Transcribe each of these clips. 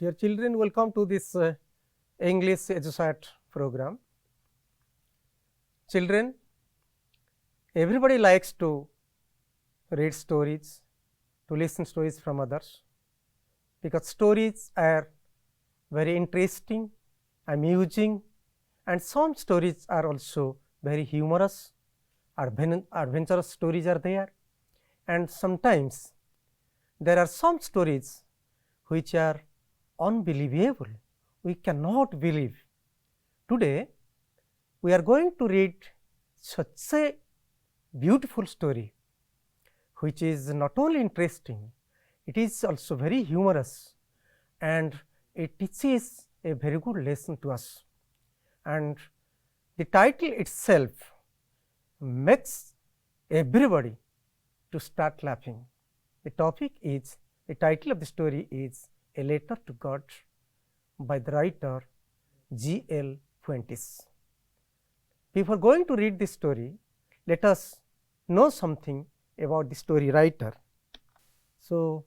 Dear children, welcome to this English EduSat program. Children, everybody likes to read stories, to listen stories from others, because stories are very interesting, amusing, and some stories are also very humorous, adventurous stories are there, and sometimes there are some stories which are unbelievable. We cannot believe. Today, we are going to read such a beautiful story, which is not only interesting, it is also very humorous, and it teaches a very good lesson to us. And the title itself makes everybody to start laughing. The topic is, the title of the story is A Letter to God by the writer G.L.Fuents. Before going to read this story, let us know something about the story writer. So,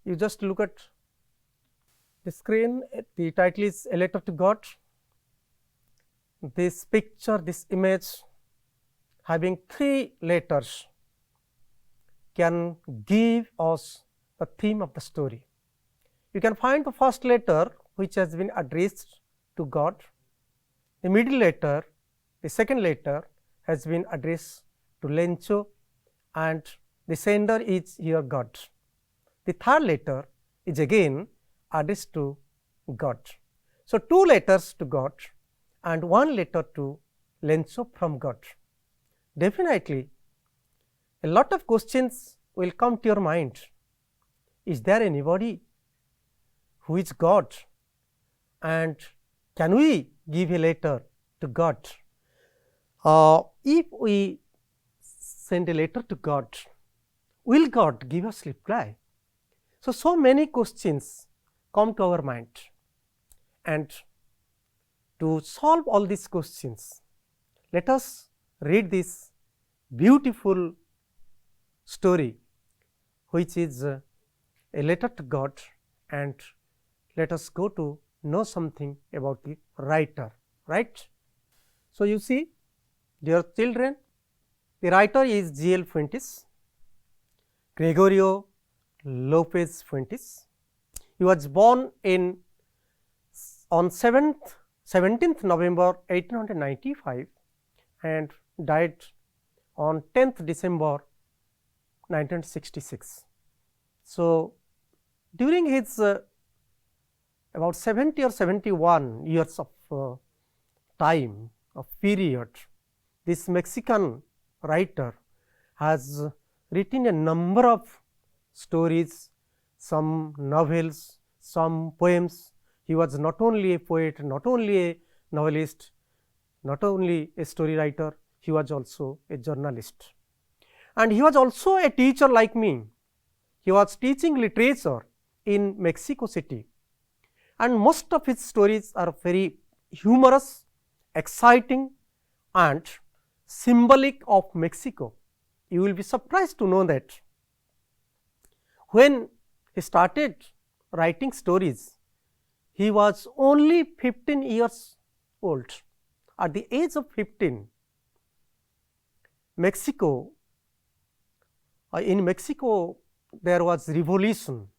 you just look at the screen, the title is A Letter to God. This picture, this image having 3 letters can give us the theme of the story. You can find the first letter which has been addressed to God, the middle letter, the second letter has been addressed to Lencho, and the sender is here God. The third letter is again addressed to God. So, 2 letters to God and 1 letter to Lencho from God. Definitely, a lot of questions will come to your mind. Is there anybody who is God, and can we give a letter to God? If we send a letter to God, will God give us reply? So many questions come to our mind, and to solve all these questions, let us read this beautiful story, which is a letter to God, and let us go to know something about the writer, right. So, you see, dear children, the writer is G.L.Fuents, Gregorio Lopez Fuentes. He was born on 17th November 1895 and died on 10th December 1966. So, during his about 70 or 71 years of time of period, this Mexican writer has written a number of stories, some novels, some poems. He was not only a poet, not only a novelist, not only a story writer, he was also a journalist. And he was also a teacher like me. He was teaching literature in Mexico City, and most of his stories are very humorous, exciting, and symbolic of Mexico. You will be surprised to know that when he started writing stories, he was only 15 years old. At the age of 15, in Mexico there was revolution.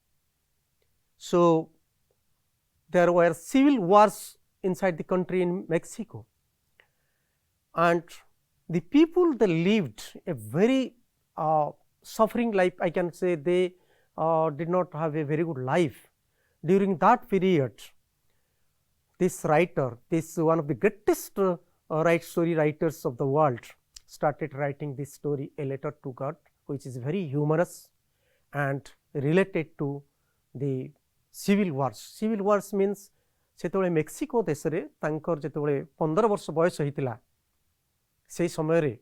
So, there were civil wars inside the country in Mexico, and the people, they lived a very suffering life. I can say they did not have a very good life. During that period, this writer, this one of the greatest story writers of the world, started writing this story, A Letter to God, which is very humorous and related to the civil wars. Civil wars means ସେତେବେଳେ Mexico ଦେଶରେ ତାଙ୍କର ଯେତେବେଳେ 15 ବର୍ଷ ବୟସ ହୋଇଥିଲା, ସେହି ସମୟରେ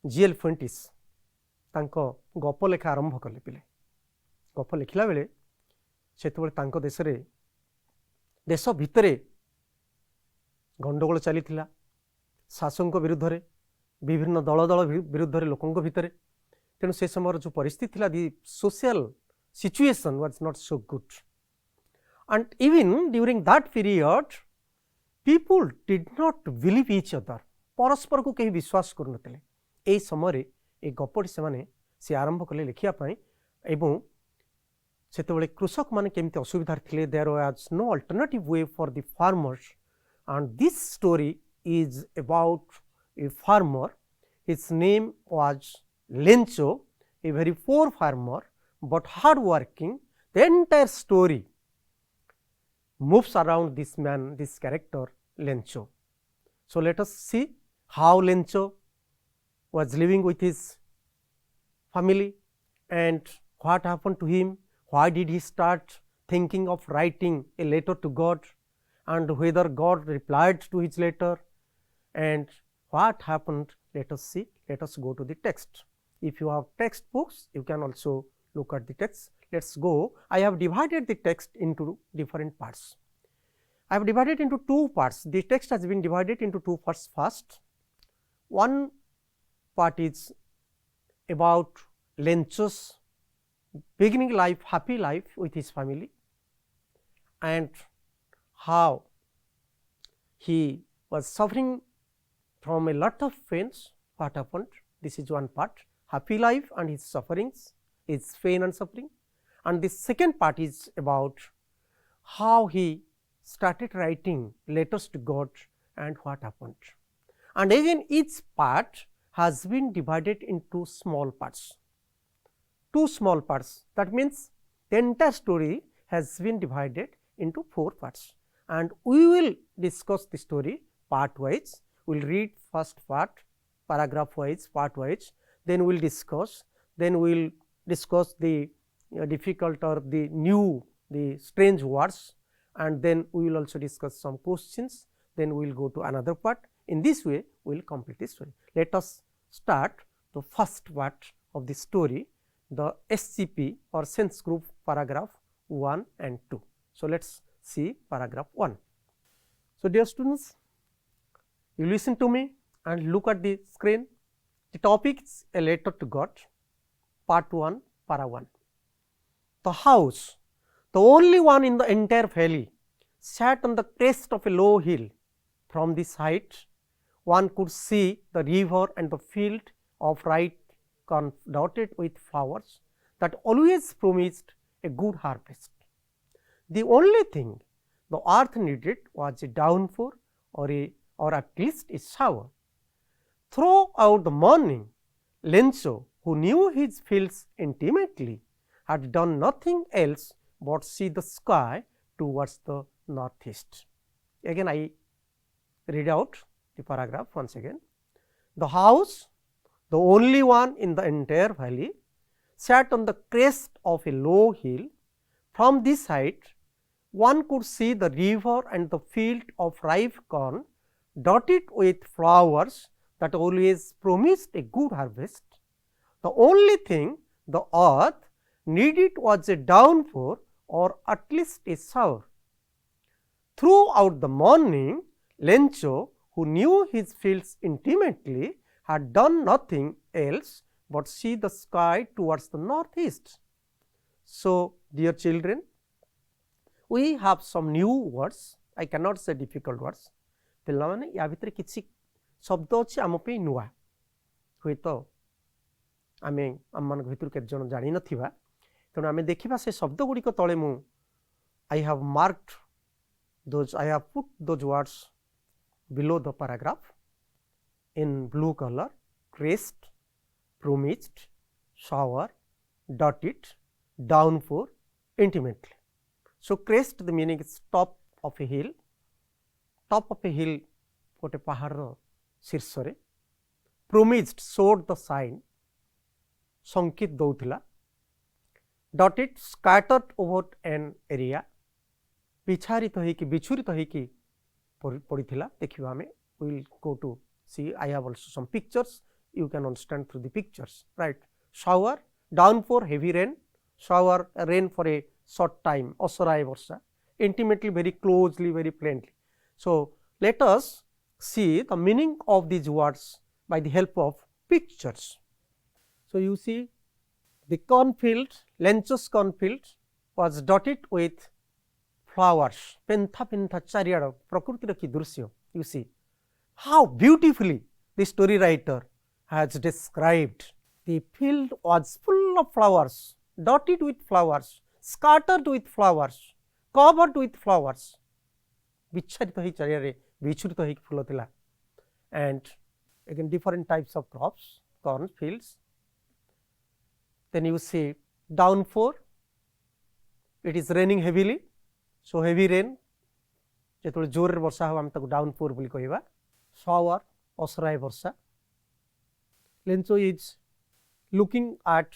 G.L.Fuents ତାଙ୍କ ଗପ ଲେଖା ଆରମ୍ଭ କଲେ। ପିଲେ ଗପ ଲେଖିଲା ବେଳେ ସେତେବେଳେ ତାଙ୍କ ଦେଶରେ, ଦେଶ ଭିତରେ ଗଣ୍ଡଗୋଳ ଚାଲିଥିଲା, ଶାସକଙ୍କ ବିରୁଦ୍ଧରେ, ବିଭିନ୍ନ ଦଳ ବିରୁଦ୍ଧରେ, ଲୋକଙ୍କ ଭିତରେ। ତେଣୁ ସେ ସମୟର ଯେଉଁ ପରିସ୍ଥିତି ଥିଲା, the social situation was not so good. and even during that period people did not believe each other. परस्पर को कहीं विश्वास करू नथिले। एई समय रे ए गपटी से माने से आरंभ कले लिखिया पई एवं सेतेबेले कृषक माने केमते असुविधा थिले। There was no alternative way for the farmers and this story is about a farmer. His name was Lencho, a very poor farmer but hard working. The entire story moves around this man, this character Lencho. So, let us see how Lencho was living with his family and what happened to him, why did he start thinking of writing a letter to God, and whether God replied to his letter, and what happened. Let us see. Let us go to the text. If you have textbooks, you can also look at the text. Let us go. I have divided the text into different parts. I have divided into two parts. The text has been divided into two parts. First, one part is about Lencho's beginning life, happy life with his family, and how he was suffering from a lot of pains. What happened? This is one part, happy life and his sufferings, his pain and suffering. And the second part is about how he started writing letters to God and what happened. And again each part has been divided into small parts, two small parts. That means the entire story has been divided into four parts. And we will discuss the story part wise. We will read first part, paragraph wise, part wise, then we will discuss, then we will discuss the difficult or the new, the strange words, and then we will also discuss some questions, then we will go to another part. In this way, we will complete the story. Let us start the first part of the story, the SCP or sense group paragraph 1 and 2. So, let us see paragraph 1. So, dear students, you listen to me and look at the screen. The topic is a letter to God, part 1, para 1. The house, the only one in the entire valley, sat on the crest of a low hill. From this height, one could see the river and the field of ripe corn dotted with flowers that always promised a good harvest. The only thing the earth needed was a downpour or at least a shower. Throughout the morning, Lencho, who knew his fields intimately, had done nothing else but see the sky towards the northeast. Again I read out the paragraph once again. The house, the only one in the entire valley, sat on the crest of a low hill. From this height, one could see the river and the field of ripe corn dotted with flowers that always promised a good harvest. The only thing the earth needed was a downpour or at least a shower. Throughout the morning, Lencho, who knew his fields intimately, had done nothing else but see the sky towards the northeast. So, dear children, we have some new words. I cannot say difficult words. पिलाने या भितर किसी शब्द अच्छी आम पे नुआ हुए तो आमे आम मान भितर केते जण जानि नथिबा तेणु आमे देखिबा से शब्द गुडी को तळे मु I have marked those, I have put those words below the paragraph in blue color: crest, promised, shower, dotted, downpour, intimately. So, crest the meaning is top of a hill, top of a hill gote pahar shirsore. Promised showed the sign, sankit doutila. Dotted scattered over an area, बिछारित होइकी बिछुरित होइकी पड़ीथिला. देखिबा हमें we will go to see. I have also some pictures, you can understand through the pictures, right. Shower, downpour, heavy rain, shower, rain for a short time, asaraye barsha, intimately, very closely, very plainly. So, let us see the meaning of these words by the help of pictures. So, you see the cornfield, Lencho's cornfield was dotted with flowers, pentha pentha chariad, prakrutira ki drushya. You see how beautifully the story writer has described. The field was full of flowers, dotted with flowers, scattered with flowers, covered with flowers. ବିଚ୍ଛାରିତ ହେଇ ଚାରିଆଡ଼େ ବିଛୁରିତ ହେଇକି ଫୁଲ ଥିଲା. And again different types of crops, corn fields. Then you see downpour, it is raining heavily, so heavy rain, ଯେତେବେଳେ ଜୋରରେ ବର୍ଷା ହେବ ଆମେ ତାକୁ downpour ବୋଲି କହିବା. Shower, ଅସରାଏ ବର୍ଷା. Lencho is looking at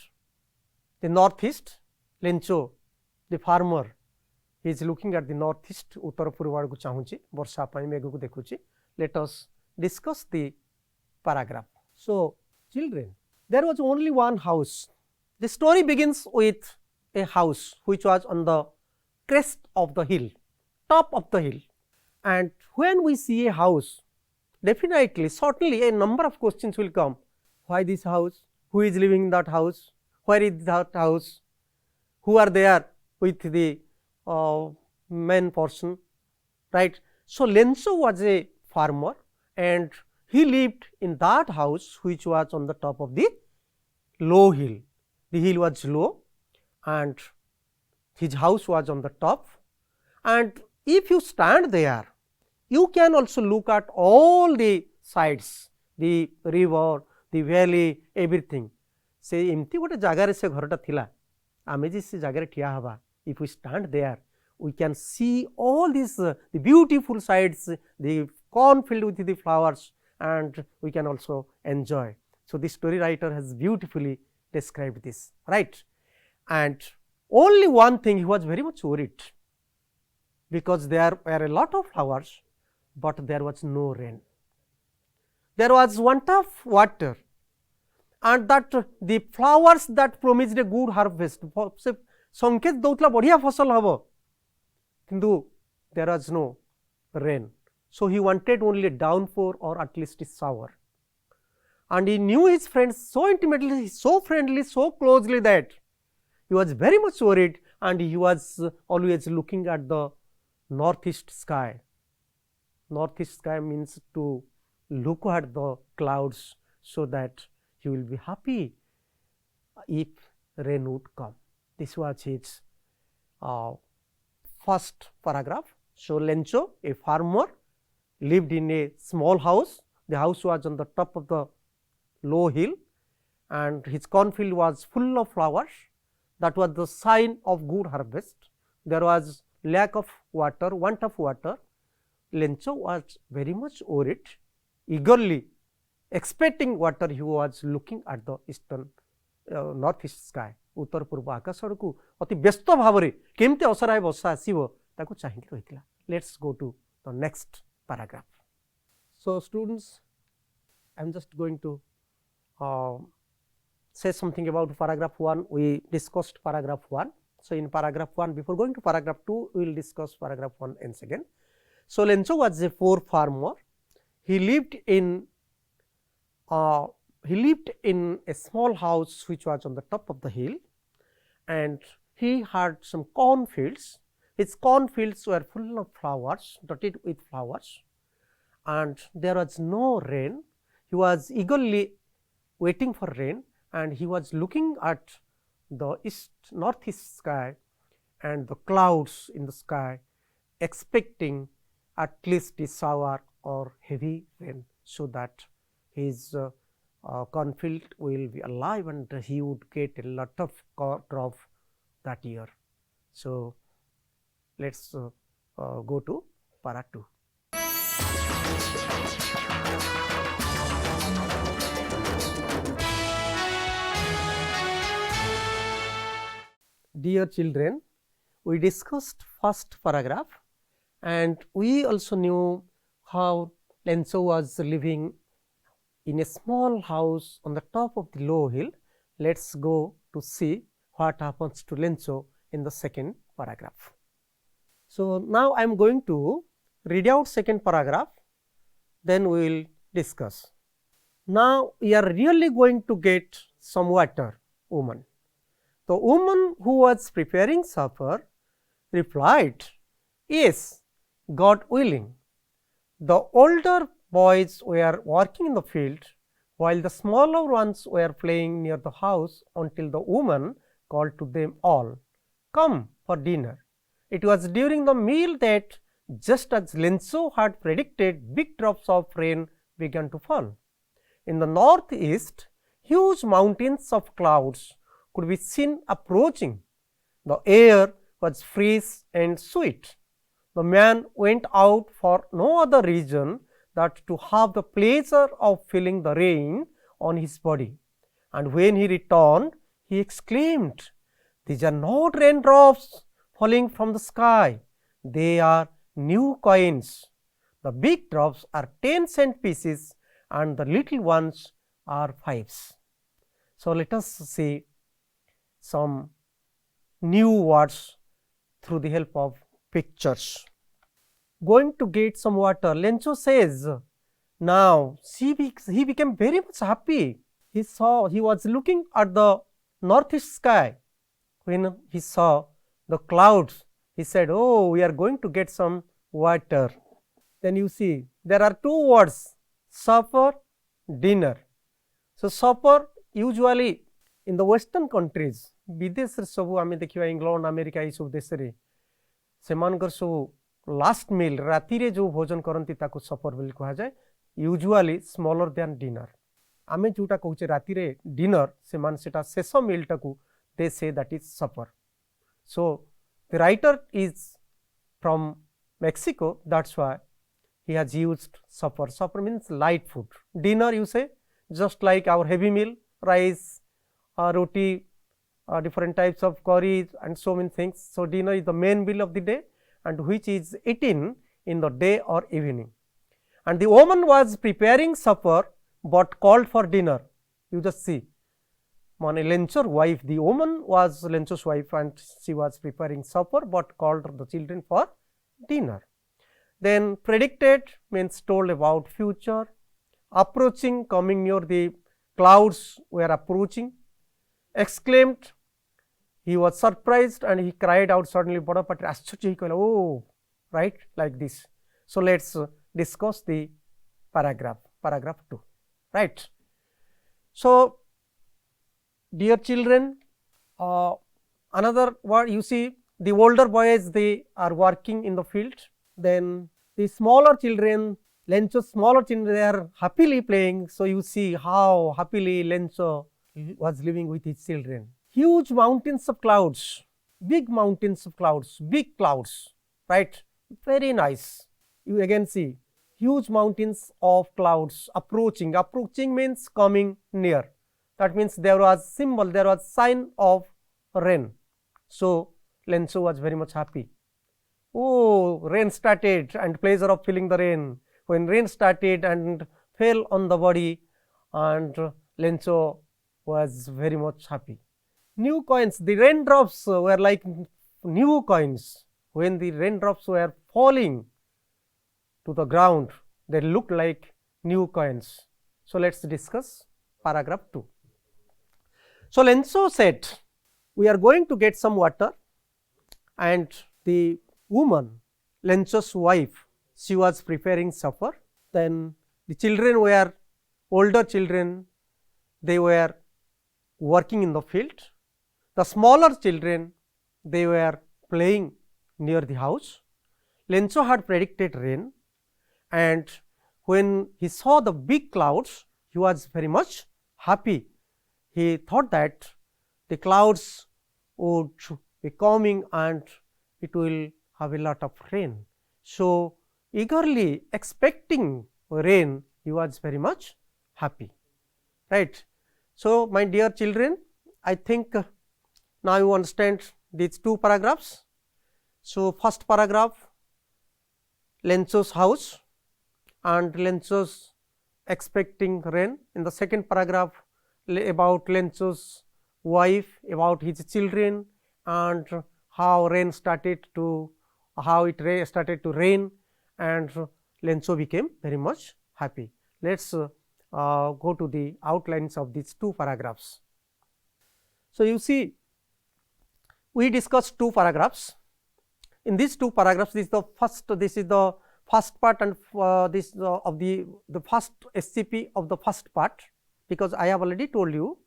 the northeast. Lencho, the farmer, he is looking at the northeast, उत्तर पूर्व आड़କୁ ଚାହୁଁଛି, ବର୍ଷା ପାଇଁ ମେଘକୁ ଦେଖୁଛି. Let us discuss the paragraph. So children, there was only one house. The story begins with a house which was on the crest of the hill, top of the hill. And when we see a house, definitely, certainly a number of questions will come. Why this house? Who is living in that house? Where is that house? Who are there with the main person, right? So Lencho was a farmer and he lived in that house which was on the top of the low hill. The hill was low and his house was on the top, and if you stand there, you can also look at all the sides, the river, the valley, everything. Se emti gote jagare se ghorata thila, ame je se jagare thiya haba, if we stand there, we can see all these the beautiful sides, the cornfield with the flowers, and we can also enjoy. So the story writer has beautifully described this, right? And only one thing, he was very much worried, because there were a lot of flowers, but there was no rain. There was want of water, and that the flowers that promised a good harvest, संकेत दौतला बढ़िया फसल हबो, किंतु there was no rain. So he wanted only a downpour or at least a shower. And he knew his friends so intimately, so friendly, so closely that he was very much worried, and he was always looking at the northeast sky. Northeast sky means to look at the clouds so that he will be happy if rain would come. This was his first paragraph. So Lencho, a farmer, lived in a small house. The house was on the top of the low hill, and his cornfield was full of flowers. That was the sign of good harvest. There was lack of water, want of water. Lencho was very much worried, eagerly expecting water. He was looking at the eastern northeast sky. उत्तर पूर्व आकाश आड़कू अति व्यस्त भाव में केमती असराए वर्षा आसो ताकू चाहिए रही. Let's go to the next paragraph. So students, I am just going to say something about paragraph 1. We discussed paragraph 1. So in paragraph 1, before going to paragraph 2, we will discuss paragraph 1 once again. So Lencho was a poor farmer. He lived in a small house which was on the top of the hill, and he had some cornfields. His cornfields were full of flowers, dotted with flowers, and there was no rain. He was eagerly waiting for rain, and he was looking at the northeast sky and the clouds in the sky, expecting at least a shower or heavy rain, so that his cornfield will be alive and he would get a lot of crop that year. So let's go to para 2. Dear children, we discussed first paragraph, and we also knew how Lencho was living in a small house on the top of the low hill. Let's go to see what happens to Lencho in the second paragraph. So now I am going to read out second paragraph, then we will discuss. Now we are really going to get some water, woman. The woman who was preparing supper replied, Yes, God willing. The older boys were working in the field, while the smaller ones were playing near the house until the woman called to them all, "Come for dinner." It was during the meal that, just as Lenzo had predicted, big drops of rain began to fall. In the northeast, huge mountains of clouds could be seen approaching. The air was fresh and sweet. The man went out for no other reason than to have the pleasure of feeling the rain on his body. And when he returned, he exclaimed, "These are not raindrops falling from the sky, they are new coins. The big drops are 10-cent pieces and the little ones are fives." So, let us see some new words through the help of pictures. Going to get some water, Lencho says. Now, he became very much happy. He was looking at the northeast sky. When he saw the clouds, he said, "Oh, we are going to get some water." Then you see, there are two words, supper, dinner. So, supper usually in the western countries, विदेश सब आम देखा England America ये सब देश में सेमानकर सब last मील राति रे जो भोजन करती ताको सफर बोली कहा जाए यूजुअली स्मॉलर दैन डिनर आमे जोटा कहूचे राति रे डिनर सेमान सेटा शेष मील टाकू they say that is suffer so the writer is from Mexico, that's why he has used supper. Supper means light food. Dinner you say just like our heavy meal, rice, roti, different types of curries and so many things. So, dinner is the main meal of the day and which is eaten in the day or evening. And the woman was preparing supper, but called for dinner. You just see, Lencho's wife, the woman was Lencho's wife and she was preparing supper, but called the children for dinner. Then predicted means told about future, approaching, coming near, the clouds were approaching, exclaimed, he was surprised and he cried out suddenly, oh, right, like this. So, let us discuss the paragraph 2, right. So, dear children, another word you see, the older boys they are working in the field, then the smaller children, Lencho's smaller children, they are happily playing. So, you see how happily Lencho was living with his children. Huge mountains of clouds, big mountains of clouds, big clouds, right, very nice. You again see huge mountains of clouds approaching, approaching means coming near, that means there was symbol, there was sign of rain. So, Lencho was very much happy. Oh, rain started and pleasure of feeling the rain. When rain started and fell on the body, and Lencho was very much happy. New coins, the raindrops were like new coins. When the raindrops were falling to the ground, they looked like new coins. So, let us discuss paragraph 2. So, Lencho said, we are going to get some water, and the woman, Lencho's wife, she was preparing supper. Then the children were older children, they were working in the field. The smaller children, they were playing near the house. Lencho had predicted rain, and when he saw the big clouds, he was very much happy. He thought that the clouds would be coming and it will have a lot of rain. So, eagerly expecting rain, he was very much happy, right. So, my dear children, I think now you understand these two paragraphs. So, first paragraph, Lencho's house and Lencho's expecting rain. In the second paragraph, about Lencho's wife, about his children, and how rain started to, how it started to rain, and Lencho became very much happy. Let us go to the outlines of these two paragraphs. So, you see, we discussed two paragraphs. in these two paragraphs, this is the first part and this of the first SCP of the first part, because I have already told you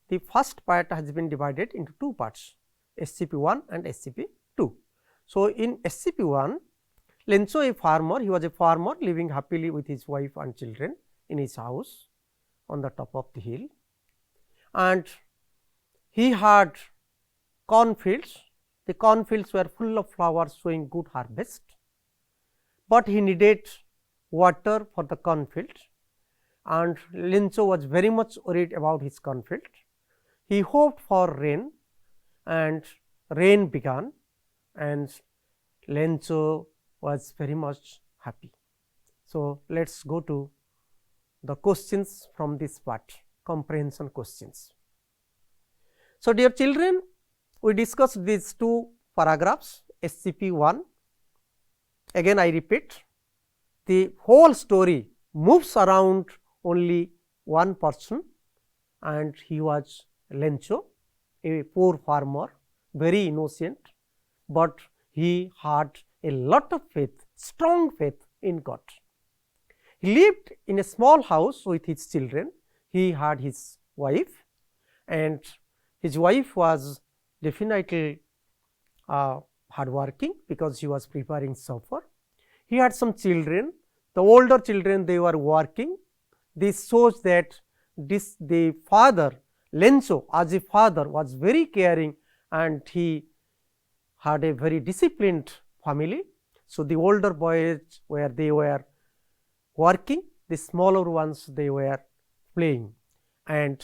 the first part has been divided into two parts, SCP 1 and SCP 2. So, in SCP 1, Lencho, a farmer, he was a farmer living happily with his wife and children in his house on the top of the hill, and he had cornfields. The cornfields were full of flowers showing good harvest, but he needed water for the cornfield, and Lencho was very much worried about his cornfield. He hoped for rain, and rain began, and Lencho was very much happy. So, let us go to the questions from this part, comprehension questions. So, dear children, we discussed these two paragraphs, SCP 1. Again I repeat, the whole story moves around only one person, and he was Lencho, a poor farmer, very innocent, but he had a lot of faith, strong faith in God. He lived in a small house with his children. He had his wife, and his wife was definitely hardworking because he was preparing supper. He had some children, the older children, they were working. This shows that the father, Lencho, as a father, was very caring, and he had a very disciplined family. So, the older boys they were working, the smaller ones they were playing, and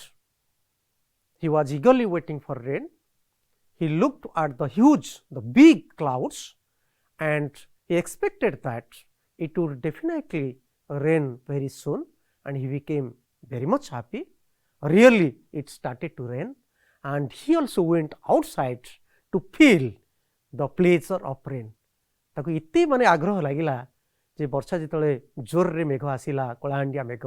he was eagerly waiting for rain. He looked at the big clouds, and he expected that it would definitely rain very soon, and he became very much happy. Really, it started to rain, and he also went outside to feel the pleasure of rain. ताकू इत्ते माने आग्रह लागिला जे वर्षा जितले जोर रे मेघ आसिला, कलाहांडिया मेघ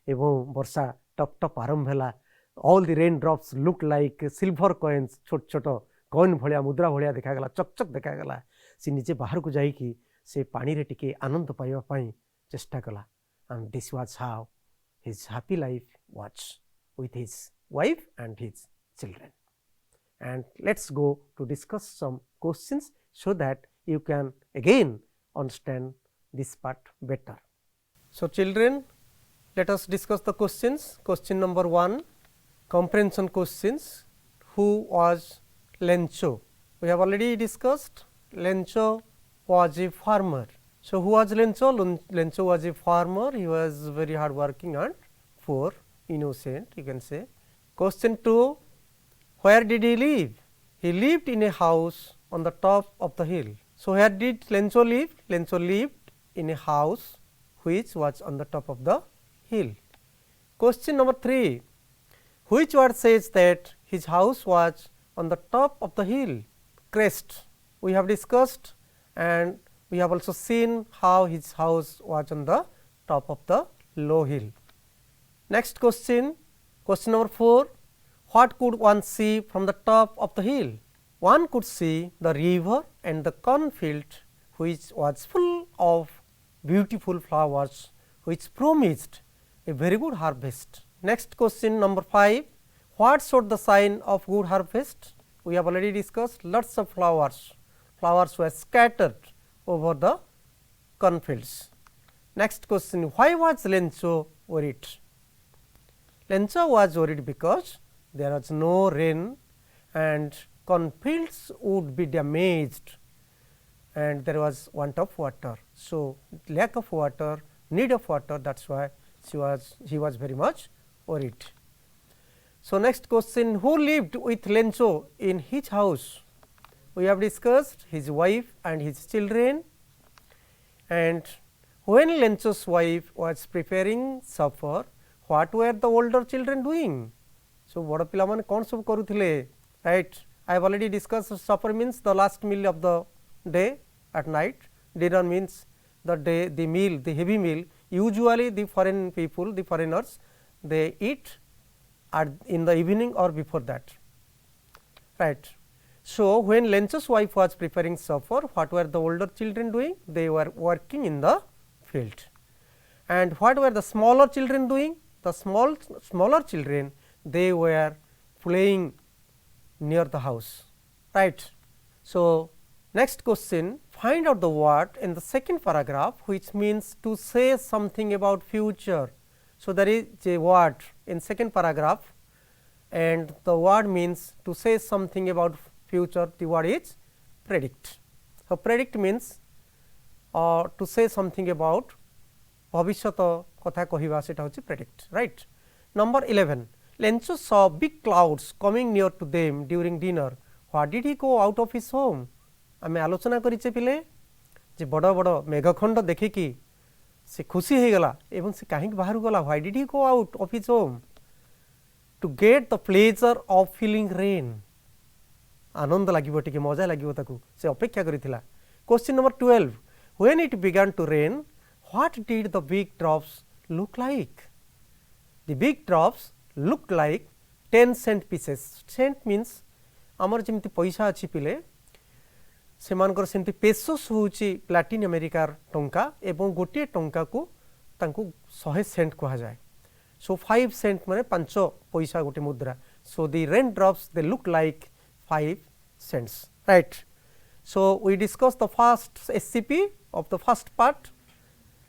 एवं वर्षा टप टप आरंभ होला. All the rain drops look like silver coins, छोट छोट कॉइन भलिया मुद्रा भलिया देखागला, चकचक देखागला. से निजे बाहर को जाई कि से पानी रे टिके आनंद पाइबा पई चेष्टा कला. And this was how his happy life was with his wife and his children. And let us go to discuss some questions, so that you can again understand this part better. So, children, let us discuss the questions. Question number 1, comprehension questions. Who was Lencho? We have already discussed Lencho was a farmer. So, who was Lencho? Lencho was a farmer. He was very hard working and poor, innocent, you can say. Question 2, where did he live? He lived in a house on the top of the hill. So, where did Lencho live? Lencho lived in a house which was on the top of the hill. Question number 3, which word says that his house was on the top of the hill? Crest. We have discussed, and we have also seen how his house was on the top of the low hill. Next question, question number 4, what could one see from the top of the hill? One could see the river and the cornfield, which was full of beautiful flowers, which promised a very good harvest. Next question number 5, what showed the sign of good harvest? We have already discussed lots of flowers. Flowers were scattered over the cornfields. Next question, why was Lencho worried? Lencho was worried because there was no rain, and cornfields would be damaged, and there was want of water. So, lack of water, need of water, that is why he was very much worried. So, next question, who lived with Lencho in his house? We have discussed his wife and his children, and when Lencho's wife was preparing supper, what were the older children doing? So, बड़ पिला माने कौन सब करुथिले, right? I have already discussed supper means the last meal of the day at night. Dinner means the day, the meal, the heavy meal. Usually the foreign people, the foreigners, they eat in the evening or before that, right. So, when Lencho's wife was preparing supper, what were the older children doing? They were working in the field. And what were the smaller children doing? The smaller children, they were playing near the house, right. So, next question, find out the word in the second paragraph which means to say something about future. So, there is a word in second paragraph and the word means to say something about future, the word is predict. So, predict means to say something about भविष्यत कथा कहिबा सेटा होछि predict, right. Number 11, Lencho saw big clouds coming near to them during dinner. Why did he go out of his home? आमे आलोचना करिचे पिले जे बड़ बड़ मेघखंड देखिकी से खुशी हे गला एवं से काहे बाहर गला. Why did he go out of his home? To get the pleasure of feeling rain. आनंद लागिबो टिके मजा लागिबो ताकू से अपेक्षा करिथिला. Question number 12, when it began to rain, what did the big drops look like? The big drops looked like 10 cent pieces. Cent means आमर जेमति पैसा अछि पिले सेमानकर सेमति pesos होछि लैटिन अमेरिकार टंका एवं गोटे टंका को तांकू 100 सेंट कहा जाय. So 5 cent माने 5 पैसा गोटे मुद्रा. So the rain drops they look like 5 cents, right. So we discussed the first SCP of the first part.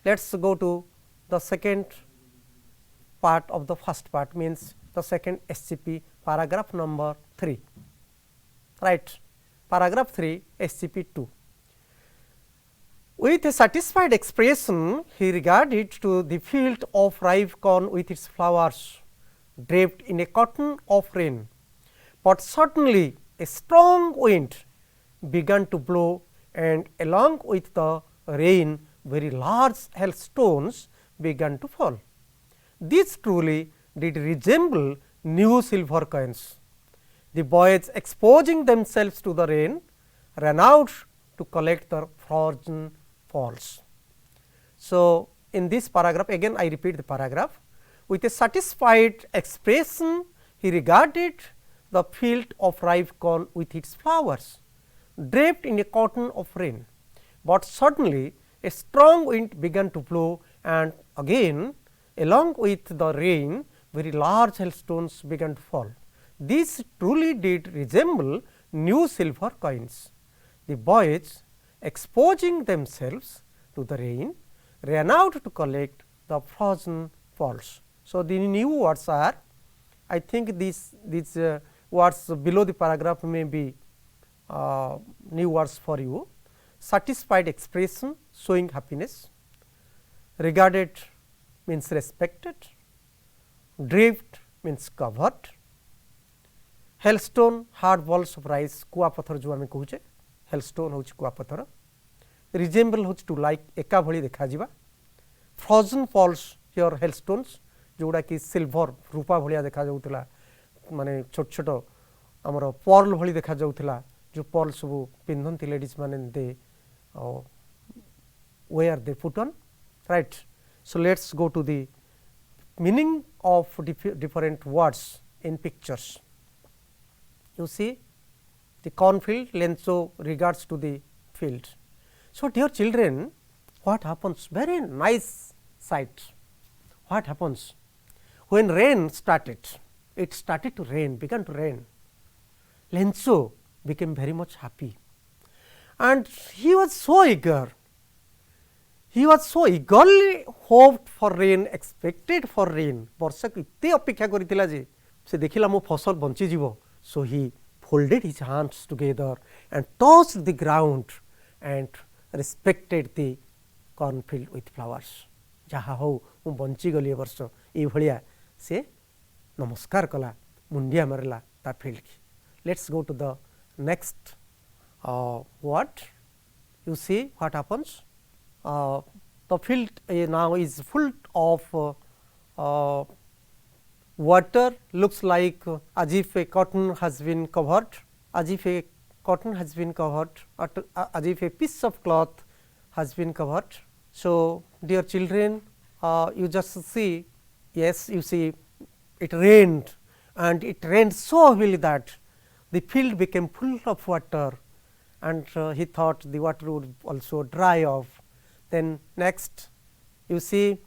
Let us go to the second part of the first part, means the second SCP, paragraph number 3, right. Paragraph 3, SCP 2. With a satisfied expression, he regarded to the field of ripe corn with its flowers draped in a cotton of rain, but suddenly a strong wind began to blow, and along with the rain very large hailstones began to fall. These truly did resemble new silver coins. The boys, exposing themselves to the rain, ran out to collect the frozen falls. So, in this paragraph, again I repeat the paragraph. With a satisfied expression, he regarded the field of ripe corn with its flowers draped in a cotton of rain, but suddenly a strong wind began to blow, and again along with the rain very large hailstones began to fall. These truly did resemble new silver coins. The boys, exposing themselves to the rain, ran out to collect the frozen falls. So, the new words are, I think these words below the paragraph may be new words for you. Satisfied expression showing happiness, regarded means respected, draped means covered, hailstone hard balls of rice कुआ पत्थर जो आमे कहूचे hailstone होची कुआ पत्थर, resemble होची to like एका भली देखा जिबा, frozen falls here hailstones जोड़ा कि सिल्वर रूपा भलिया देखा जाउतला माने छोट छोट हमर पर्ल भली देखा जाउतला जो पर्ल सब पिंधंती लेडीज माने दे where they put on, right. So, let us go to the meaning of different words in pictures. You see the cornfield, Lencho regards to the field. So, dear children, what happens? Very nice sight. What happens? When rain started, it started to rain, began to rain. Lencho became very much happy, and he was so eager. He was so eagerly hoped for rain, expected for rain. वर्षा को इतने अपेक्षा करिथिला जे से देखिला मो फसल bunchy जीवो. So he folded his hands together and touched the ground and respected the cornfield with flowers. जहा हो मु बंची गली वर्ष ए भलिया से नमस्कार कला मुंडिया मारला ता फील्ड की. Let's go to the next word. You see what happens. The field now is full of water, looks like as if a cotton has been covered, as if a cotton has been covered, as if a piece of cloth has been covered. So, dear children, you just see, yes, you see it rained, and it rained so heavily that the field became full of water, and he thought the water would also dry off. Then next you see,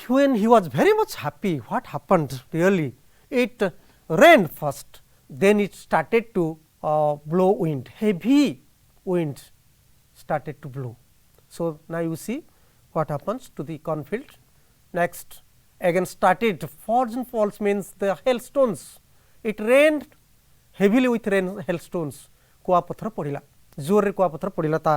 when he was very much happy, what happened really? It rained first, then it started to blow wind, heavy wind started to blow. So, now you see what happens to the cornfield. Next again started falls and falls means the hailstones. It rained heavily with hailstones. कुआपथर पड़ा जोर रे कुआपथर पड़ा ता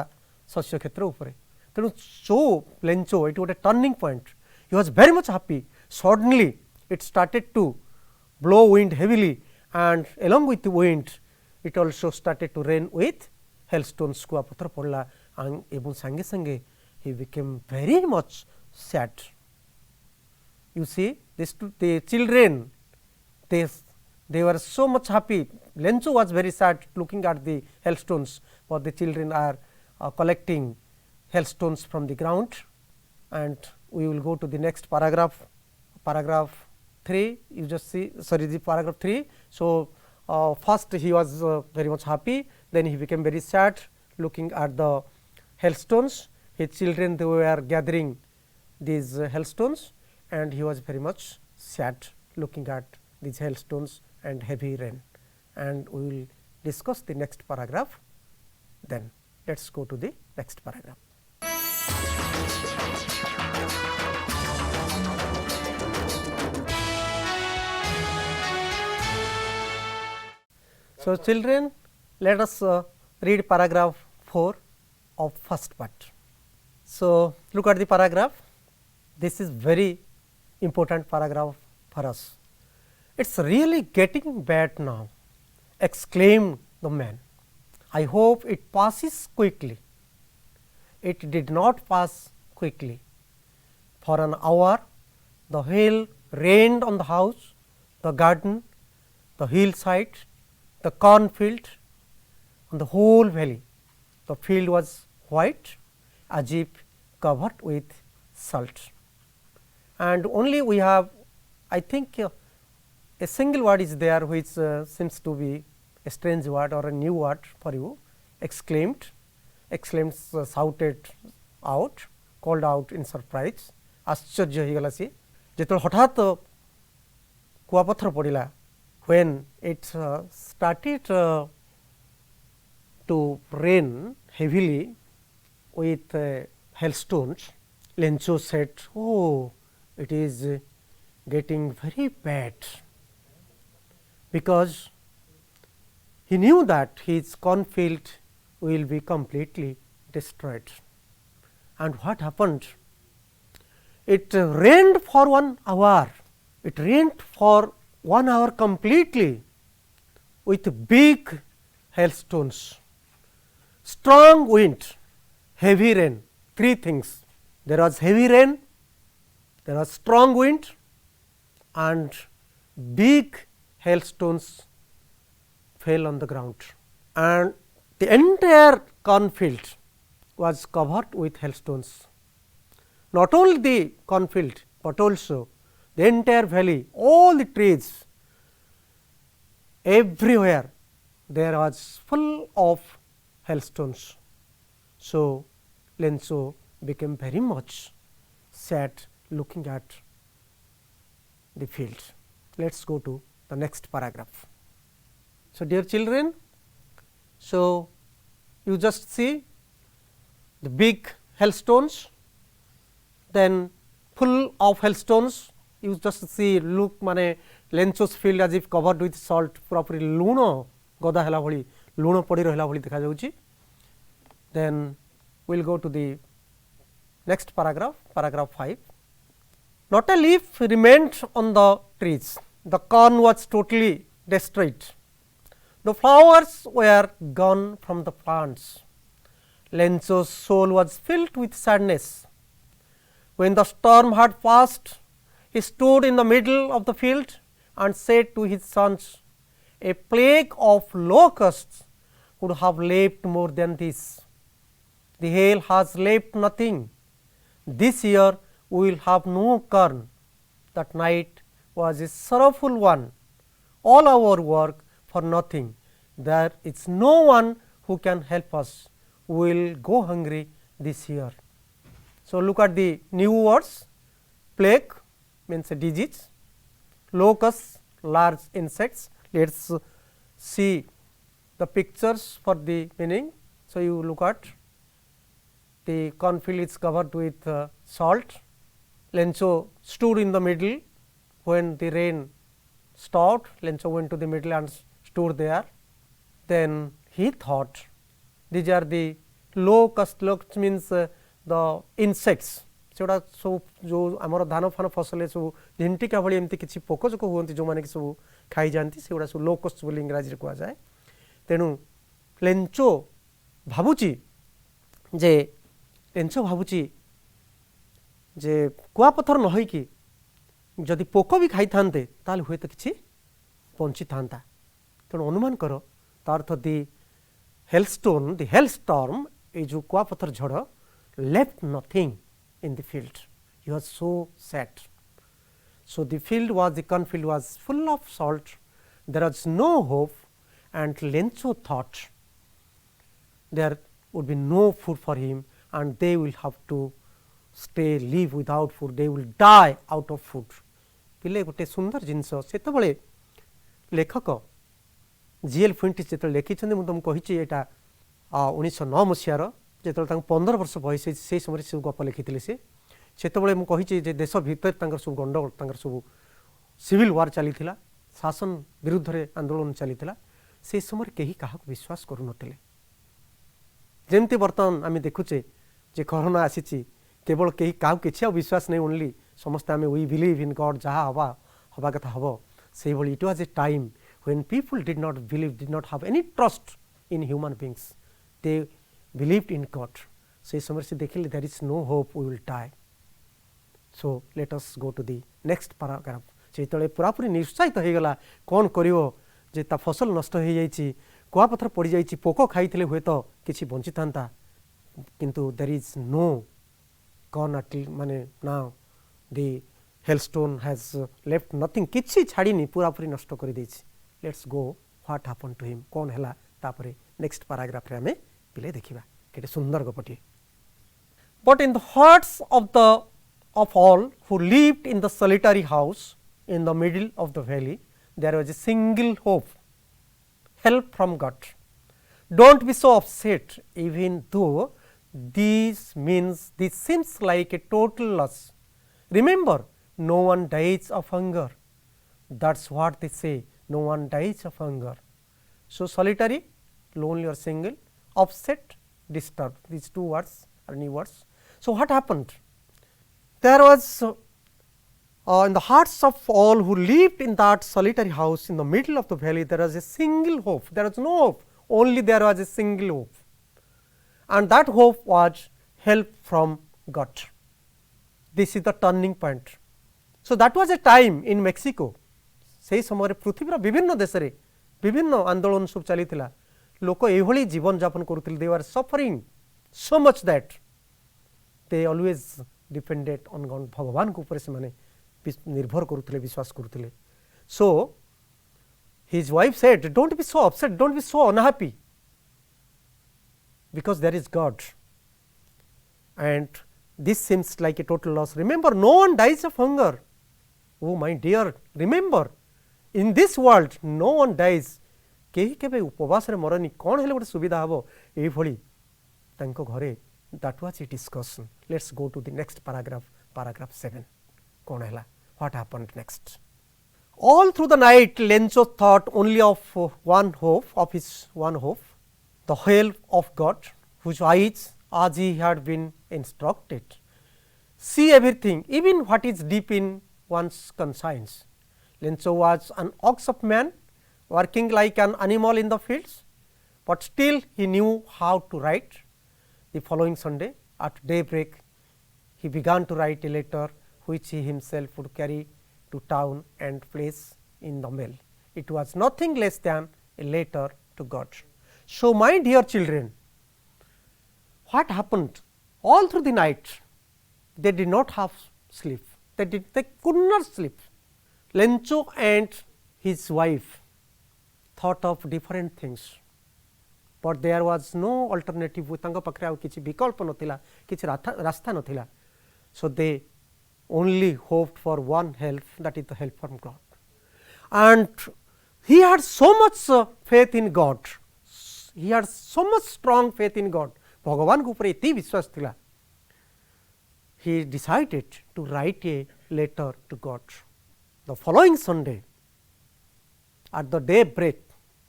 शस्य क्षेत्र उपरे. तेणु सो Lencho it गोटे turning point. He was very much happy. Suddenly it started to blow wind heavily, and along with the wind it also started to rain with hailstones. कुआपथर पड़ा एवं संगे संगे he became very much sad. You see the children, they were so much happy. Lencho was very sad looking at the hailstones, but the children are collecting hailstones from the ground. And we will go to the next paragraph, paragraph 3. You just see, sorry, the paragraph 3. So, first he was very much happy, then he became very sad looking at the hailstones. His children, they were gathering these hailstones, and he was very much sad looking at these hailstones and heavy rain. And we will discuss the next paragraph. Then let us go to the next paragraph. So, children, let us read paragraph 4 of first part. So, look at the paragraph. This is very important paragraph for us. It is really getting bad now, exclaimed the man. I hope it passes quickly. It did not pass quickly. For an hour the hail rained on the house, the garden, the hillside, the cornfield, on the whole valley. The field was white as if covered with salt, and only we have, I think, a single word is there which seems to be a strange word or a new word for you. Exclaimed, shouted out, called out in surprise. आश्चर्य हो गला सी जेतल हठात कुआपथर पड़ा. When it started to rain heavily with hailstones, Lencho said, "Oh, it is getting very bad," because he knew that his cornfield will be completely destroyed. And what happened? It rained for 1 hour. It rained for 1 hour completely with big hailstones, strong wind, heavy rain. 3 things. There was heavy rain, there was strong wind, and big hailstones fell on the ground, and the entire cornfield was covered with hailstones. Not only the cornfield, but also the entire valley, all the trees, everywhere there was full of hailstones. So, Lencho became very much sad looking at the field. Let us go to the next paragraph. So, dear children, so you just see the big hailstones, then full of hailstones. You just see, look, माने Lencho's field as if covered with salt, पूरापूरी लूण गदा हैला भली लूण पड़ी रहला भली देखा जाउची. Then we will go to the next paragraph, paragraph 5. Not a leaf remained on the trees. The corn was totally destroyed. The flowers were gone from the plants. Lencho's soul was filled with sadness. When the storm had passed, he stood in the middle of the field and said to his sons, "A plague of locusts would have left more than this. The hail has left nothing. This year we will have no corn." That night was a sorrowful one. All our work for nothing. there is no one who can help us. We will go hungry this year. So, look at the new words. Plague means a disease, locusts, large insects. Let us see the pictures for the meaning. So, you look at the cornfield is covered with salt. Lencho stood in the middle when the rain stopped. Lencho went to the middle and stood there. Then he thought, these are the locust. Locust means the insects. सेटा सब जो आमर धान फान फसल सब झिंटिका भाई एमती किसी पोक जोक हमें जो मैंने सब खाई जाती से सब लोकस्ट बोली इंग्राजी कहुए तेणु लेंचो भावुची जे लेंचो भावुची जे कुआपथर न होइकी जदि पोक भी खाई थांते ताले हुए तो किसी बंची थांता तेणु अनुमान कर तार अर्थ दि हेलस्टोन दि हेलस्टॉर्म ये जो कुआपथर झड़ left nothing in the field. He was so sad. So, the field was the cornfield was full of salt. There was no hope, and Lencho thought there would be no food for him, and they will have to live without food. They will die out of food. पिले गोटे सुंदर जिनस सेतबले लेखक G.L.Fuents जेतले लेखिछन्ते मु तुमको कहिछि एटा 1909 मसियार जेतले 15 वर्ष बयस से समय सब गप लिखिथिले सेतबले मु कहिछि जे देश भीतर तांकर सब गंडगोल तांकर सब सिविल वार चलीथिला शासन विरुद्ध रे आंदोलन चलीथिला से समय केही काहा विश्वास करू नथिले जेमती बर्तमान आमे देखुचे जे कोरोना आसीछि केवल केही काहा किछि विश्वास नै ओनली समस्त आमे वी बिलीव इन गॉड जहा हवा कथा हबो से भली it was a time when people did not believe did not have any trust in human beings they believed in God. से समय से देखिले there is no hope, we will die. So, let us go to the next paragraph. जेतले पूरापूरी निश्चित हो गला कौन करिवो जे ता फसल नष्ट हो जाइछि कुआ पत्थर पड़ी जाइछि पोको खाइथिले हुए तो किछि बंची थांता किंतु there is no gone at माने now the hailstone has left nothing किछि छाड़ीनी पूरापूरी नष्ट करि दैछि. Let's go what happened to him कौन हला तापरे next paragraph रे हमें पिले देखिबा केटे सुंदर गपटी. But in the hearts of all who lived in the solitary house in the middle of the valley, there was a single hope, help from God. Don't be so upset, even though this seems like a total loss. Remember, no one dies of hunger. That's what they say. No one dies of hunger. So, solitary, lonely or single, upset, disturbed. These two words are new words. So, what happened? There was in the hearts of all who lived in that solitary house in the middle of the valley, there was a single hope. There was no hope, only there was a single hope, and that hope was help from God. This is the turning point. So, that was a time in Mexico. से समय पृथ्वीर विभिन्न देश रे विभिन्न आंदोलन सब चलीथिला लोक एभली जीवन यापन करुथिले. They are suffering so much that they always depended on God. भगवान को ऊपर से माने निर्भर करुथिले विश्वास करुथिले. So his wife said don't be so upset, don't be so unhappy because there is God and this seems like a total loss. Remember no one dies of hunger. Oh my dear, remember in this world no one dies. केही केबे उपवास रे मरनी कोन हेले गोटे सुविधा हबो एई भली तांको घरे. that was a discussion. Let's go to the next paragraph, paragraph 7. Cone Hella, what happened next? All through the night Lencho thought only of his one hope, the help of God, whose eyes, as he had been instructed, see everything, even what is deep in one's conscience. Lencho was an ox of man, working like an animal in the fields, but still he knew how to write. The following Sunday at daybreak, he began to write a letter which he himself would carry to town and place in the mail. It was nothing less than a letter to God. So, my dear children, what happened all through the night? They did not have sleep. They could not sleep. Lencho and his wife thought of different things, but there was no alternative. ତାଙ୍କ ପାଖରେ ଆଉ କିଛି ବିକଳ୍ପ ନଥିଲା, କିଛି ରାସ୍ତା ନଥିଲା. So they only hoped for one help, that is the help from God. And he had so much faith in God. He had so much strong faith in God. भगवान को ऊपर इतनी विश्वास थिला. He decided to write a letter to God. The following Sunday, at the daybreak,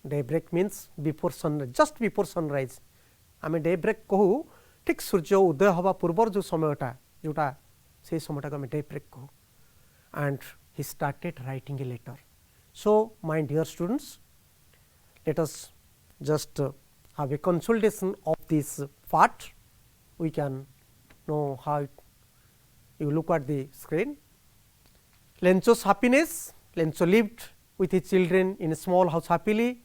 daybreak means before sunrise, just before sunrise. आमे daybreak कहू ठीक सूर्य उदय हवा पूर्वर जो समयटा जोटा से समयटा को आमे daybreak कहू. And he started writing a letter. So my dear students, let us just have a consultation of this part. We can know how you look at the screen. Lencho's happiness. Lencho lived with his children in a small house happily,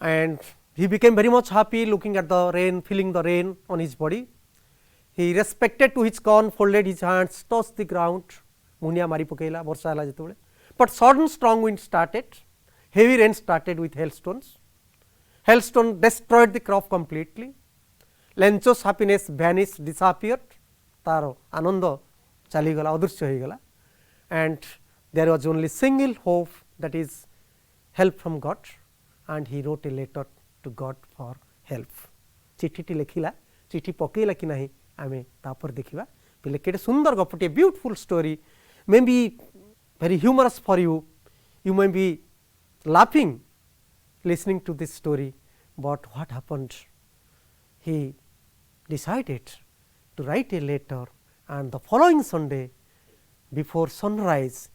and he became very much happy looking at the rain, feeling the rain on his body. He respected to his corn, folded his hands, touched the ground. Muniya मारी पकेला वर्षा होला जेतेबेले. But sudden strong wind started. Heavy rain started with hailstones. Hailstone destroyed the crop completely. Lencho's happiness vanished, disappeared. तारो आनंद चलीगला, अदृश्य होईगला. And there was only single hope, that is help from God. And he wrote a letter to God for help. चिठीटी लेखिला, चिठी पकेला कि नाही आमे तापर देखिबा. पिले केटे सुंदर गपटे, beautiful story, may be very humorous for you. You may be laughing listening to this story, but what happened? He decided to write a letter, and the following Sunday before sunrise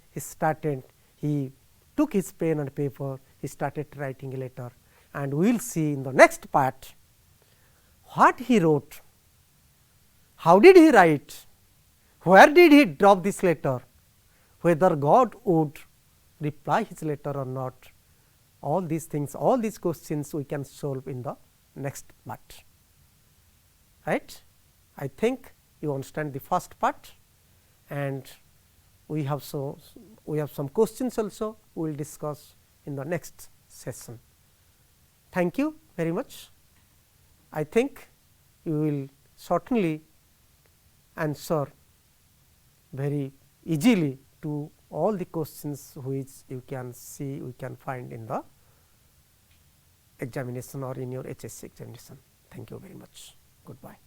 he took his pen and paper, he started writing a letter, and we will see in the next part what he wrote, how did he write, where did he drop this letter, whether God would reply his letter or not. All these things, all these questions we can solve in the next part. Right? I think you understand the first part, and we have some questions also we will discuss in the next session. Thank you very much. I think you will certainly answer very easily to all the questions which you can see, we can find in the examination or in your HSC examination. Thank you very much. Goodbye.